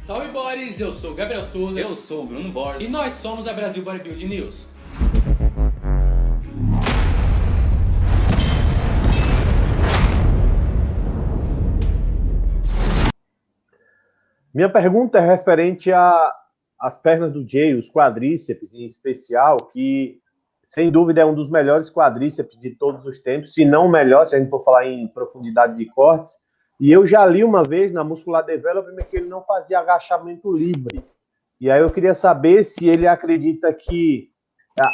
Salve Boris, eu sou o Gabriel Souza. Eu sou o Bruno Borges. E nós somos a Brasil Bodybuilding News. Minha pergunta é referente às pernas do Jay, os quadríceps em especial, que sem dúvida é um dos melhores quadríceps de todos os tempos, se não o melhor, se a gente for falar em profundidade de cortes. E eu já li uma vez na Muscular Development que ele não fazia agachamento livre. E aí eu queria saber se ele acredita que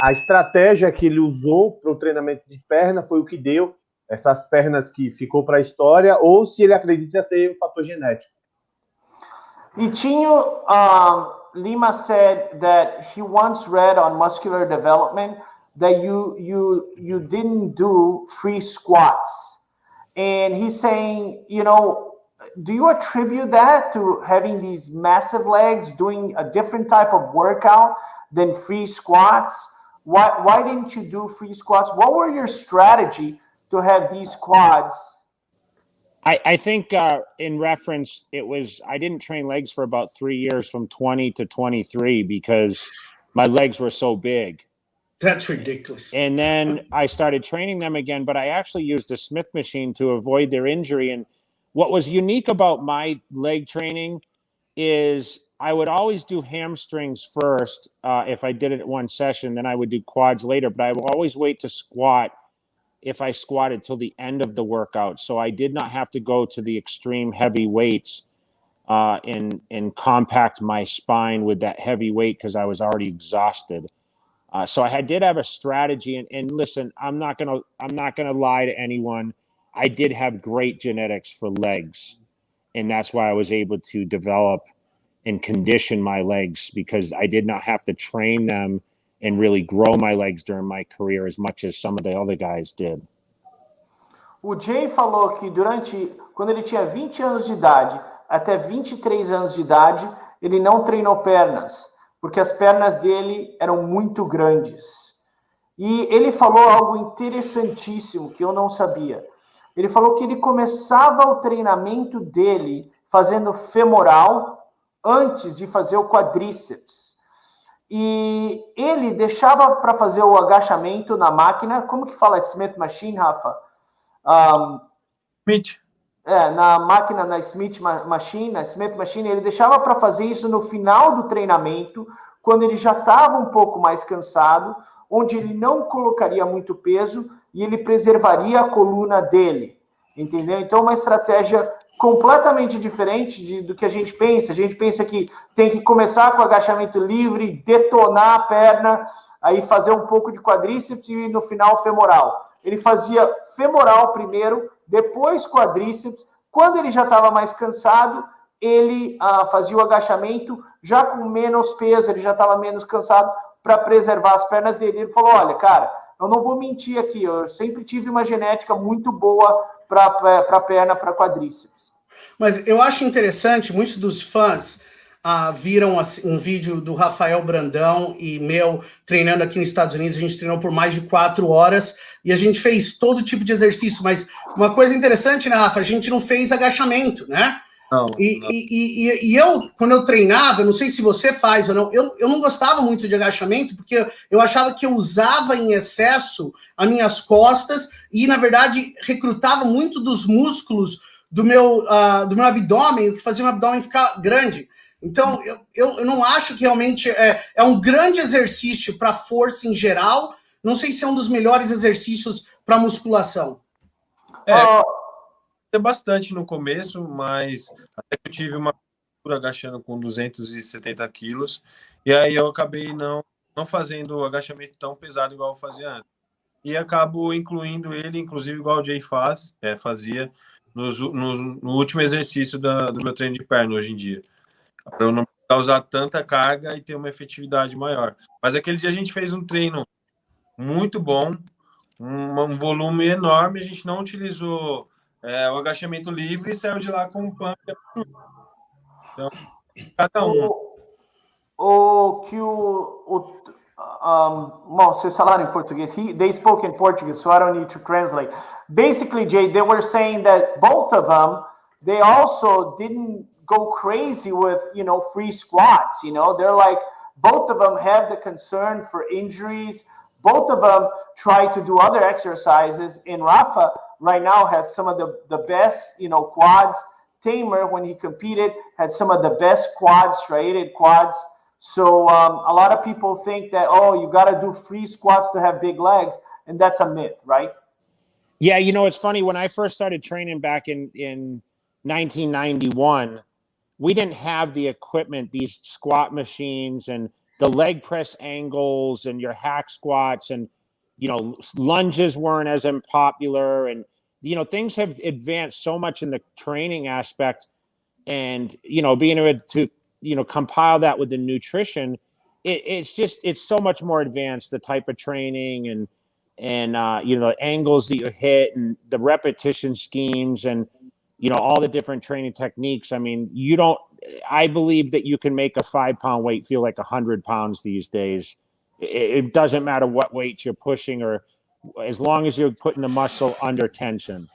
a estratégia que ele usou para o treinamento de perna foi o que deu essas pernas que ficou para a história, ou se ele acredita ser um fator genético. E tinha, Lima said that he once read on muscular development that you didn't do free squats. And he's saying, you know, do you attribute that to having these massive legs, doing a different type of workout than free squats? Why didn't you do free squats? What were your strategy to have these quads? I think in reference, it was, I didn't train legs for about 3 years from 20 to 23 because my legs were so big. That's ridiculous. And then I started training them again, but I actually used a Smith machine to avoid their injury. And what was unique about my leg training is I would always do hamstrings first if I did it at one session, then I would do quads later, but I would always wait to squat if I squatted till the end of the workout. So I did not have to go to the extreme heavy weights and compact my spine with that heavy weight because I was already exhausted. So I did have a strategy, and listen, I'm not gonna lie to anyone. I did have great genetics for legs, and that's why I was able to develop and condition my legs because I did not have to train them and really grow my legs during my career as much as some of the other guys did. O Jay falou que quando ele tinha 20 anos de idade até 23 anos de idade, ele não treinou pernas, porque as pernas dele eram muito grandes. E ele falou algo interessantíssimo que eu não sabia. Ele falou que ele começava o treinamento dele fazendo femoral antes de fazer o quadríceps. E ele deixava para fazer o agachamento na máquina, como que fala Smith Machine, Rafa? Smith. Na máquina, na Smith Machine, ele deixava para fazer isso no final do treinamento, quando ele já estava um pouco mais cansado, onde ele não colocaria muito peso e ele preservaria a coluna dele, entendeu? Então, uma estratégia completamente diferente do que a gente pensa. A gente pensa que tem que começar com agachamento livre, detonar a perna, aí fazer um pouco de quadríceps e no final femoral. Ele fazia femoral primeiro, depois quadríceps. Quando ele já estava mais cansado, ele fazia o agachamento já com menos peso, ele já estava menos cansado para preservar as pernas dele. Ele falou, olha, cara, eu não vou mentir aqui, eu sempre tive uma genética muito boa para perna, para quadríceps. Mas eu acho interessante, muitos dos fãs viram um vídeo do Rafael Brandão e meu treinando aqui nos Estados Unidos. A gente treinou por mais de 4 horas e a gente fez todo tipo de exercício, mas uma coisa interessante, né, Rafa? A gente não fez agachamento, né? Não. E eu, quando eu treinava, eu não sei se você faz ou não, eu não gostava muito de agachamento, porque eu achava que eu usava em excesso as minhas costas e, na verdade, recrutava muito dos músculos do meu abdômen, o que fazia o abdômen ficar grande. Então, eu não acho que realmente é um grande exercício para força em geral, não sei se é um dos melhores exercícios para musculação. Bastante no começo, mas até que eu tive uma agachando com 270 quilos, e aí eu acabei não fazendo o agachamento tão pesado igual eu fazia antes. E acabo incluindo ele, inclusive igual o Jay fazia, no último exercício do meu treino de perna hoje em dia. Para eu não usar tanta carga e ter uma efetividade maior. Mas aquele dia a gente fez um treino muito bom, um volume enorme, a gente não utilizou o agachamento livre e saiu de lá com um pump. Então, cada um. Well, vocês falaram em português. They spoke in Portuguese, so I don't need to translate. Basically, Jay, they were saying that both of them, they also didn't go crazy with, free squats. They're like, both of them have the concern for injuries. Both of them try to do other exercises. And Rafa right now has some of the best, quads. Tamer, when he competed, had some of the best quads, striated quads. So a lot of people think that, you got to do free squats to have big legs. And that's a myth, right? Yeah, it's funny. When I first started training back in 1991, we didn't have the equipment, these squat machines and the leg press angles and your hack squats, and lunges weren't as unpopular, and things have advanced so much in the training aspect, and being able to compile that with the nutrition, it's so much more advanced, the type of training and the angles that you hit and the repetition schemes and all the different training techniques. I mean, I believe that you can make a 5-pound weight feel like 100 pounds these days. It doesn't matter what weights you're pushing, or as long as you're putting the muscle under tension.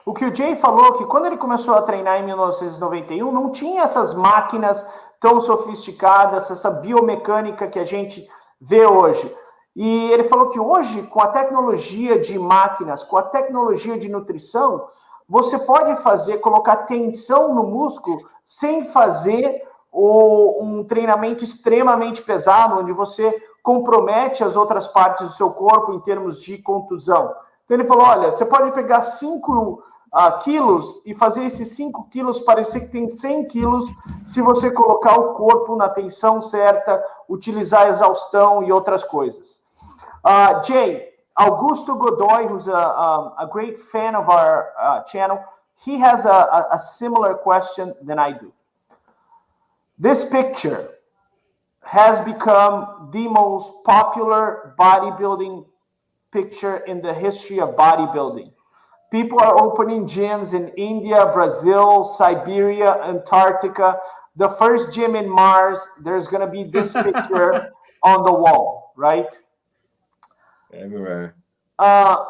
O que o Jay falou, que quando ele começou a treinar em 1991, não tinha essas máquinas tão sofisticadas, essa biomecânica que a gente vê hoje. E ele falou que hoje, com a tecnologia de máquinas, com a tecnologia de nutrição, você pode colocar tensão no músculo sem fazer um treinamento extremamente pesado, onde você compromete as outras partes do seu corpo em termos de contusão. Então ele falou, olha, você pode pegar 5 quilos e fazer esses 5 quilos parecer que tem 100 quilos se você colocar o corpo na tensão certa, utilizar a exaustão e outras coisas. Jay, Augusto Godoy, who's a great fan of our channel, he has a similar question than I do. This picture has become the most popular bodybuilding picture in the history of bodybuilding. People are opening gyms in India, Brazil, Siberia, Antarctica. The first gym in Mars, there's going to be this picture on the wall, right? Everywhere. How,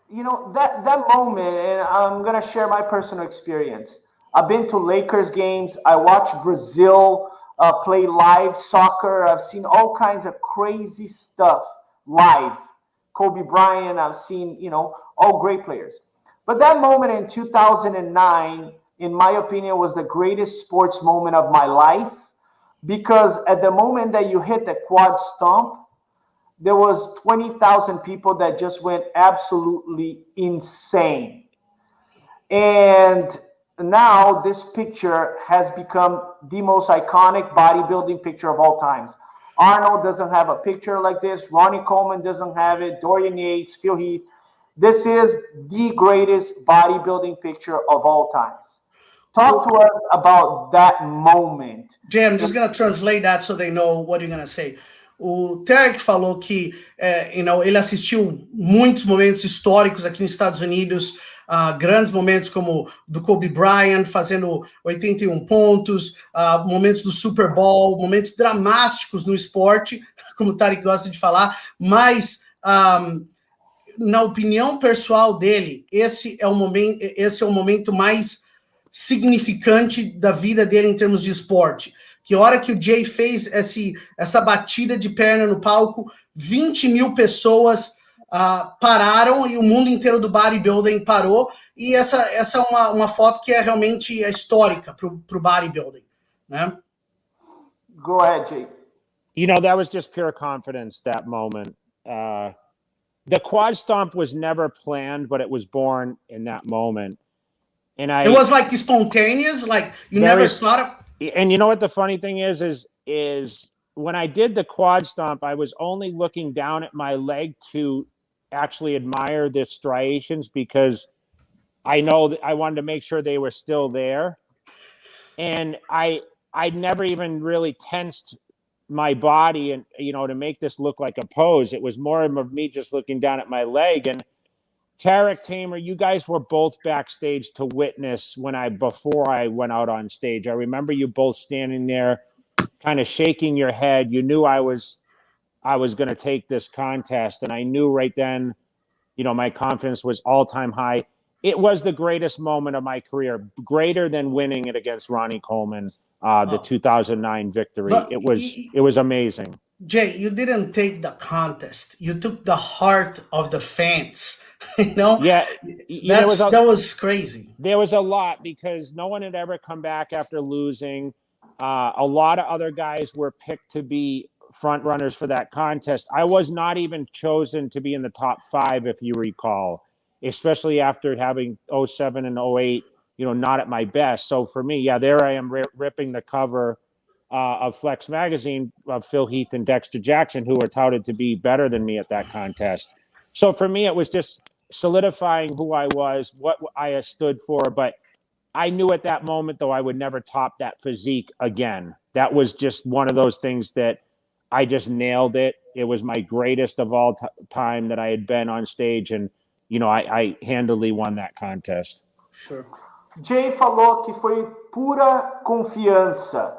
that moment, and I'm going to share my personal experience. I've been to Lakers games. I watched Brazil play live soccer. I've seen all kinds of crazy stuff live. Kobe Bryant, I've seen, all great players. But that moment in 2009, in my opinion, was the greatest sports moment of my life, because at the moment that you hit the quad stomp, there was 20,000 people that just went absolutely insane. And now this picture has become the most iconic bodybuilding picture of all times. Arnold doesn't have a picture like this. Ronnie Coleman doesn't have it. Dorian Yates, Phil Heath. This is the greatest bodybuilding picture of all times. Talk to us about that moment. Jay, I'm just going to translate that so they know what you're going to say. O Tarek falou que ele assistiu muitos momentos históricos aqui nos Estados Unidos, grandes momentos como do Kobe Bryant fazendo 81 pontos, momentos do Super Bowl, momentos dramáticos no esporte, como o Tarek gosta de falar, mas na opinião pessoal dele, esse é o momento mais significante da vida dele em termos de esporte. Que a hora que o Jay fez essa batida de perna no palco, 20 mil pessoas pararam e o mundo inteiro do bodybuilding parou. E essa é uma foto que é realmente histórica para o bodybuilding, né? Go ahead, Jay. That was just pure confidence, that moment. The quad stomp was never planned, but it was born in that moment. And it was like spontaneous, like you never thought of. And you know what the funny thing is when I did the quad stomp, I was only looking down at my leg to actually admire the striations, because I know that I wanted to make sure they were still there. And I never even really tensed my body and, to make this look like a pose. It was more of me just looking down at my leg. And Tarek, Tamer, you guys were both backstage to witness before I went out on stage. I remember you both standing there kind of shaking your head. You knew I was going to take this contest, and I knew right then, my confidence was all-time high. it was the greatest moment of my career, greater than winning it against Ronnie Coleman, the 2009 victory. But It was amazing. Jay, you didn't take the contest. You took the heart of the fans. You know? Yeah, that was crazy. There was a lot because no one had ever come back after losing. A lot of other guys were picked to be front runners for that contest. I was not even chosen to be in the top 5, if you recall, especially after having 07 and 08, you know, not at my best. So for me, yeah, there I am ripping the cover of Flex magazine of Phil Heath and Dexter Jackson, who were touted to be better than me at that contest. So for me, it was just solidifying who I was, what I stood for. But I knew at that moment, though, I would never top that physique again. That was just one of those things that I just nailed it. It was my greatest of all time that I had been on stage. And, you know, I handily won that contest. Sure. Jay falou que foi pura confiança.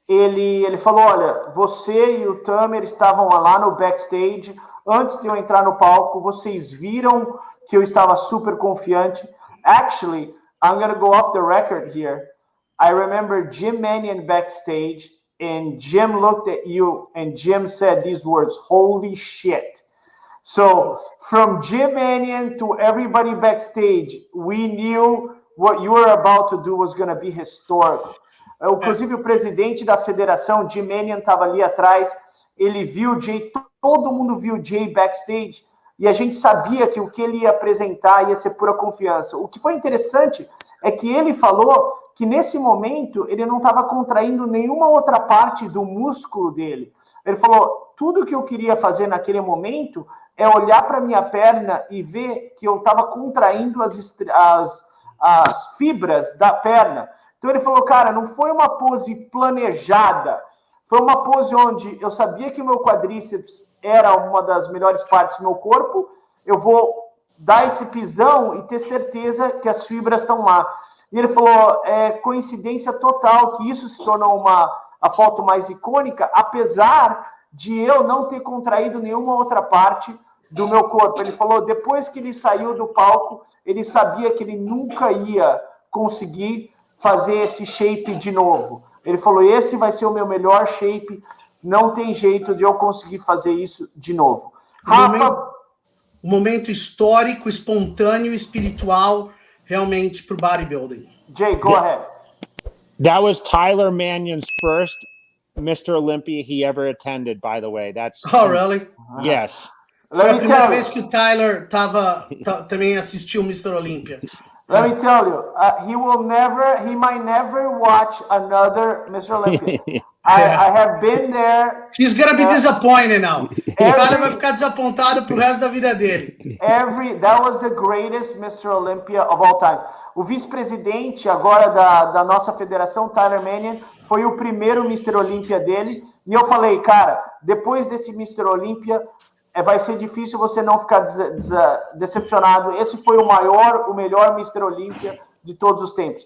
Ele falou, olha, você e o Tamer estavam lá no backstage. Antes de eu entrar no palco, vocês viram que eu estava super confiante. Actually, I'm going to go off the record here. I remember Jim Mannion backstage, and Jim looked at you, and Jim said these words, "Holy shit." So, from Jim Mannion to everybody backstage, we knew what you were about to do was going to be historic. Inclusive, o presidente da federação, Jim Mannion, estava ali atrás. Ele viu o Jay, todo mundo viu o Jay backstage, e a gente sabia que o que ele ia apresentar ia ser pura confiança. O que foi interessante é que ele falou que nesse momento ele não estava contraindo nenhuma outra parte do músculo dele. Ele falou, tudo que eu queria fazer naquele momento é olhar para minha perna e ver que eu estava contraindo as fibras da perna. Então ele falou, cara, não foi uma pose planejada, foi uma pose onde eu sabia que o meu quadríceps era uma das melhores partes do meu corpo, eu vou dar esse pisão e ter certeza que as fibras estão lá. E ele falou, é coincidência total que isso se tornou a foto mais icônica, apesar de eu não ter contraído nenhuma outra parte do meu corpo. Ele falou, depois que ele saiu do palco, ele sabia que ele nunca ia conseguir fazer esse shape de novo. Ele falou, esse vai ser o meu melhor shape, não tem jeito de eu conseguir fazer isso de novo. Rafa... Um momento histórico, espontâneo, espiritual, realmente, para o bodybuilding. Jay, go ahead. That was Tyler Mannion's first Mr. Olympia he ever attended, by the way. Really? Yes. Foi a primeira vez que o Tyler também assistiu o Mr. Olympia. Let me tell you, he might never watch another Mr. Olympia. I have been there. He's gonna be disappointed now. O Tyler vai ficar desapontado pro resto da vida dele. That was the greatest Mr. Olympia of all time. O vice-presidente agora da nossa federação, Tyler Mannion, foi o primeiro Mr. Olympia dele. E eu falei, cara, depois desse Mr. Olympia, vai ser difícil você não ficar decepcionado. Esse foi o melhor Mr. Olympia de todos os tempos.